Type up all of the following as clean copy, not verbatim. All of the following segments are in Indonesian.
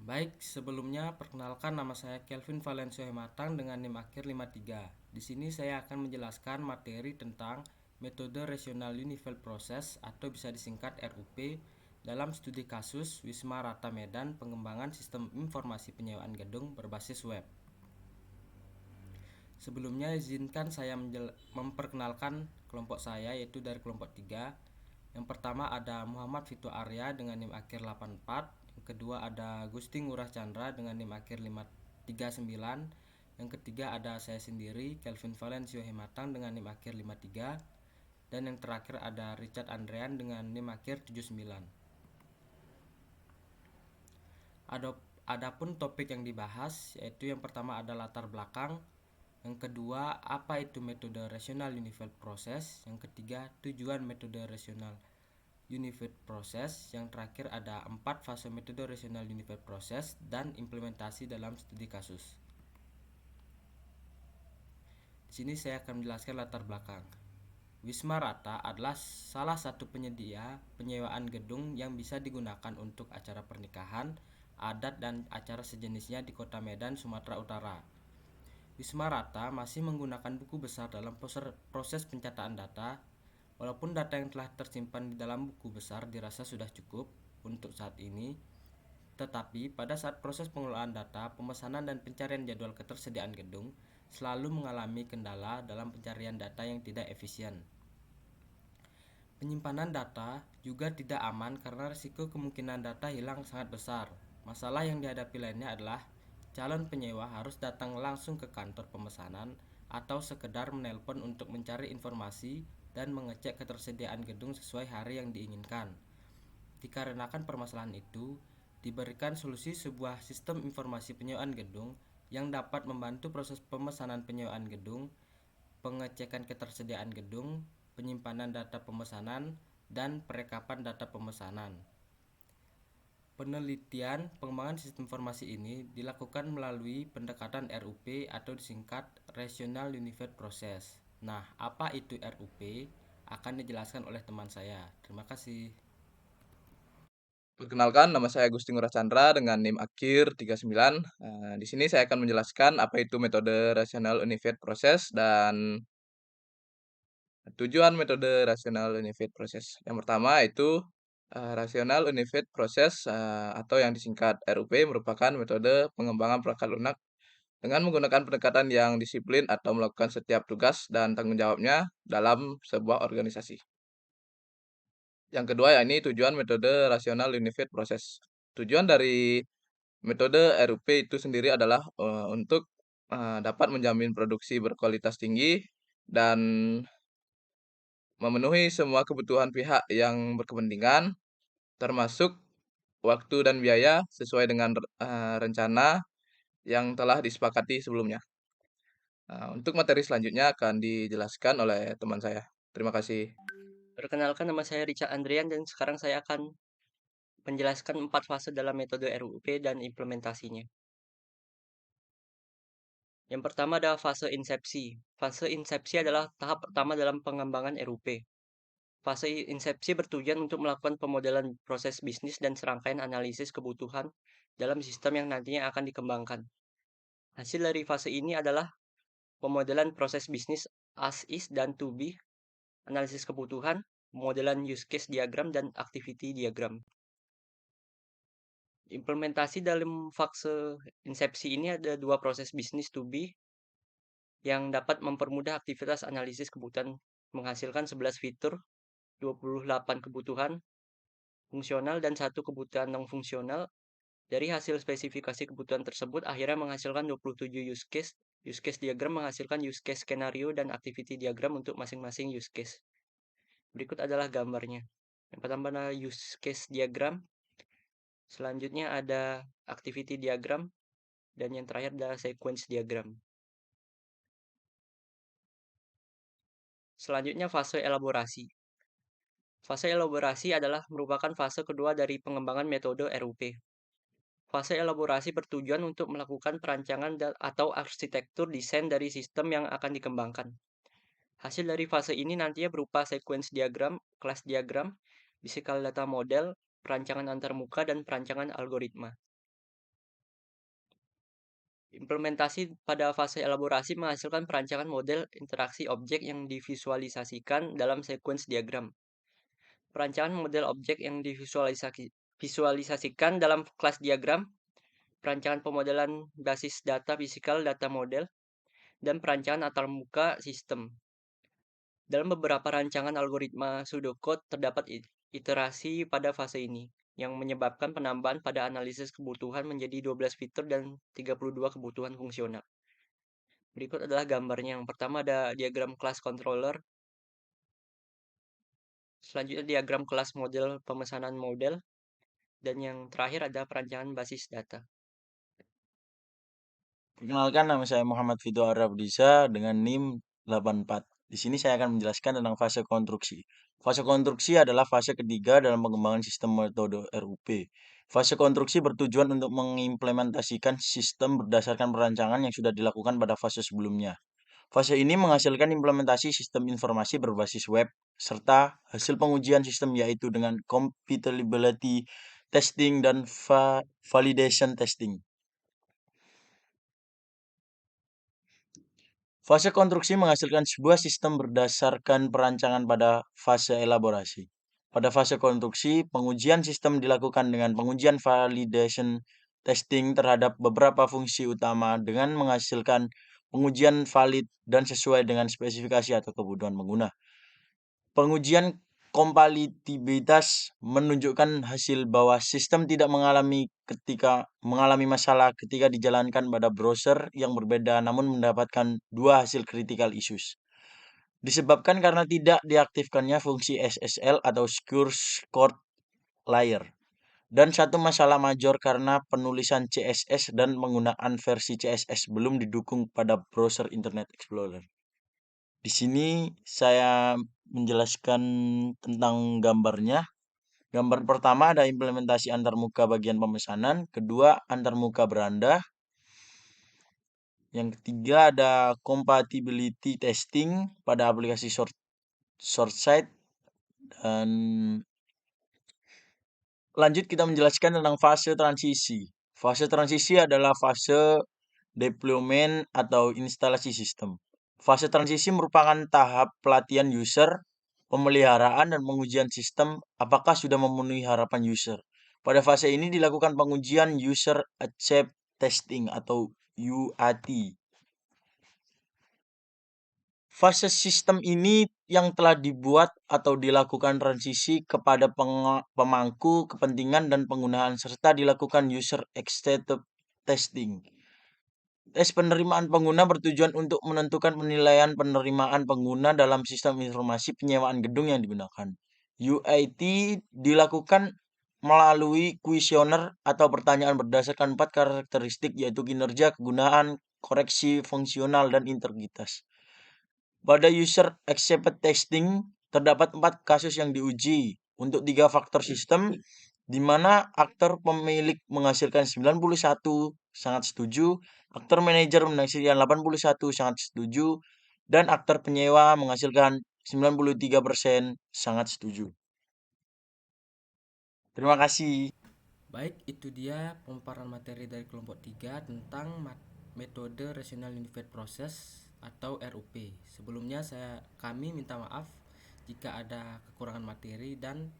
Baik, sebelumnya perkenalkan nama saya Kelvin Valencio Hematang dengan NIM akhir 53. Di sini saya akan menjelaskan materi tentang metode rasional unified process atau bisa disingkat RUP dalam studi kasus Wisma Rata Medan pengembangan sistem informasi penyewaan gedung berbasis web. Sebelumnya izinkan saya memperkenalkan kelompok saya yaitu dari kelompok 3. Yang pertama ada Muhammad Fito Arya dengan NIM akhir 84. Yang kedua ada Gusti Ngurah Chandra dengan NIM akhir 539. Yang ketiga ada saya sendiri Kelvin Valencio Hematang dengan NIM akhir 53. Dan yang terakhir ada Richard Andrean dengan NIM akhir 79. Adapun topik yang dibahas yaitu yang pertama ada latar belakang, yang kedua apa itu metode rasional unified process, yang ketiga tujuan metode rasional unified process, yang terakhir ada 4 fase metode rasional unified process dan implementasi dalam studi kasus. Di sini saya akan menjelaskan latar belakang. Wisma Rata adalah salah satu penyedia penyewaan gedung yang bisa digunakan untuk acara pernikahan, adat dan acara sejenisnya di Kota Medan, Sumatera Utara. Wisma Rata masih menggunakan buku besar dalam proses pencatatan data. Walaupun data yang telah tersimpan di dalam buku besar dirasa sudah cukup untuk saat ini, tetapi pada saat proses pengelolaan data, pemesanan dan pencarian jadwal ketersediaan gedung selalu mengalami kendala dalam pencarian data yang tidak efisien. Penyimpanan data juga tidak aman karena risiko kemungkinan data hilang sangat besar. Masalah yang dihadapi lainnya adalah calon penyewa harus datang langsung ke kantor pemesanan atau sekedar menelpon untuk mencari informasi dan mengecek ketersediaan gedung sesuai hari yang diinginkan. Dikarenakan permasalahan itu, diberikan solusi sebuah sistem informasi penyewaan gedung yang dapat membantu proses pemesanan penyewaan gedung, pengecekan ketersediaan gedung, penyimpanan data pemesanan, dan perekapan data pemesanan. Penelitian pengembangan sistem informasi ini dilakukan melalui pendekatan RUP atau disingkat Rational Unified Process. Nah, apa itu RUP? Akan dijelaskan oleh teman saya. Terima kasih. Perkenalkan, nama saya Gusti Ngurah Chandra dengan NIM akhir 39. Di sini saya akan menjelaskan apa itu metode rasional unified process dan tujuan metode rasional unified process. Yang pertama itu rasional unified process atau yang disingkat RUP merupakan metode pengembangan perangkat lunak dengan menggunakan pendekatan yang disiplin atau melakukan setiap tugas dan tanggung jawabnya dalam sebuah organisasi. Yang kedua yakni tujuan metode rasional unified process. Tujuan dari metode RUP itu sendiri adalah, untuk, dapat menjamin produksi berkualitas tinggi dan memenuhi semua kebutuhan pihak yang berkepentingan, termasuk waktu dan biaya sesuai dengan rencana yang telah disepakati sebelumnya. Untuk materi selanjutnya akan dijelaskan oleh teman saya. Terima kasih. Perkenalkan, nama saya Richard Andrian dan sekarang saya akan menjelaskan 4 fase dalam metode RUP dan implementasinya. Yang pertama adalah fase insepsi. Fase insepsi adalah tahap pertama dalam pengembangan RUP. Fase insepsi bertujuan untuk melakukan pemodelan proses bisnis dan serangkaian analisis kebutuhan dalam sistem yang nantinya akan dikembangkan. Hasil dari fase ini adalah pemodelan proses bisnis as is dan to be, analisis kebutuhan, pemodelan use case diagram, dan activity diagram. Implementasi dalam fase insepsi ini ada 2 proses bisnis to be yang dapat mempermudah aktivitas analisis kebutuhan, menghasilkan 11 fitur, 28 kebutuhan fungsional dan 1 kebutuhan non-fungsional. Dari hasil spesifikasi kebutuhan tersebut akhirnya menghasilkan 27 use case. Use case diagram menghasilkan use case skenario dan activity diagram untuk masing-masing use case. Berikut adalah gambarnya. Yang pertama adalah use case diagram, selanjutnya ada activity diagram, dan yang terakhir adalah sequence diagram. Selanjutnya fase elaborasi. Fase elaborasi adalah merupakan fase kedua dari pengembangan metode RUP. Fase elaborasi bertujuan untuk melakukan perancangan atau arsitektur desain dari sistem yang akan dikembangkan. Hasil dari fase ini nantinya berupa sequence diagram, kelas diagram, physical data model, perancangan antarmuka, dan perancangan algoritma. Implementasi pada fase elaborasi menghasilkan perancangan model interaksi objek yang divisualisasikan dalam sequence diagram. Perancangan model objek yang divisualisasikan dalam kelas diagram, perancangan pemodelan basis data fisikal data model, dan perancangan antarmuka sistem. Dalam beberapa rancangan algoritma pseudocode terdapat iterasi pada fase ini, yang menyebabkan penambahan pada analisis kebutuhan menjadi 12 fitur dan 32 kebutuhan fungsional. Berikut adalah gambarnya. Yang pertama ada diagram kelas controller. Selanjutnya diagram kelas model pemesanan model. Dan yang terakhir ada perancangan basis data. Perkenalkan, nama saya Muhammad Fito Arabdisa dengan NIM 84. Di sini saya akan menjelaskan tentang fase konstruksi. Fase konstruksi adalah fase ketiga dalam pengembangan sistem metode RUP. Fase konstruksi bertujuan untuk mengimplementasikan sistem berdasarkan perancangan yang sudah dilakukan pada fase sebelumnya. Fase ini menghasilkan implementasi sistem informasi berbasis web, serta hasil pengujian sistem yaitu dengan compatibility testing dan validation testing. Fase konstruksi menghasilkan sebuah sistem berdasarkan perancangan pada fase elaborasi. Pada fase konstruksi, pengujian sistem dilakukan dengan pengujian validation testing terhadap beberapa fungsi utama dengan menghasilkan pengujian valid dan sesuai dengan spesifikasi atau kebutuhan pengguna. Pengujian kompatibilitas menunjukkan hasil bahwa sistem tidak mengalami masalah ketika dijalankan pada browser yang berbeda namun mendapatkan dua hasil critical issues. Disebabkan karena tidak diaktifkannya fungsi SSL atau Secure Short Layer. Dan satu masalah major karena penulisan CSS dan penggunaan versi CSS belum didukung pada browser Internet Explorer. Di sini saya menjelaskan tentang gambarnya. Gambar pertama ada implementasi antarmuka bagian pemesanan, kedua antarmuka beranda, yang ketiga ada compatibility testing pada aplikasi short site, dan lanjut kita menjelaskan tentang fase transisi. Fase transisi adalah fase deployment atau instalasi sistem. Fase transisi merupakan tahap pelatihan user, pemeliharaan dan pengujian sistem apakah sudah memenuhi harapan user. Pada fase ini dilakukan pengujian user accept testing atau UAT. Fase sistem ini yang telah dibuat atau dilakukan transisi kepada pemangku kepentingan dan penggunaan serta dilakukan user acceptance testing. Tes penerimaan pengguna bertujuan untuk menentukan penilaian penerimaan pengguna dalam sistem informasi penyewaan gedung yang digunakan. UAT dilakukan melalui kuesioner atau pertanyaan berdasarkan 4 karakteristik yaitu kinerja, kegunaan, koreksi fungsional, dan integritas. Pada user acceptance testing terdapat 4 kasus yang diuji untuk 3 faktor sistem di mana aktor pemilik menghasilkan 91 sangat setuju, aktor manajer menghasilkan 81 sangat setuju, dan aktor penyewa menghasilkan 93% sangat setuju. Terima kasih. Baik, itu dia pemaparan materi dari kelompok 3 tentang metode Rational Unified Process atau RUP. Sebelumnya kami minta maaf jika ada kekurangan materi dan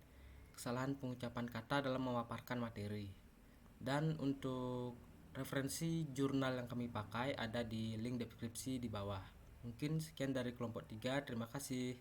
kesalahan pengucapan kata dalam memaparkan materi. Dan untuk referensi jurnal yang kami pakai ada di link deskripsi di bawah. Mungkin sekian dari kelompok 3. Terima kasih.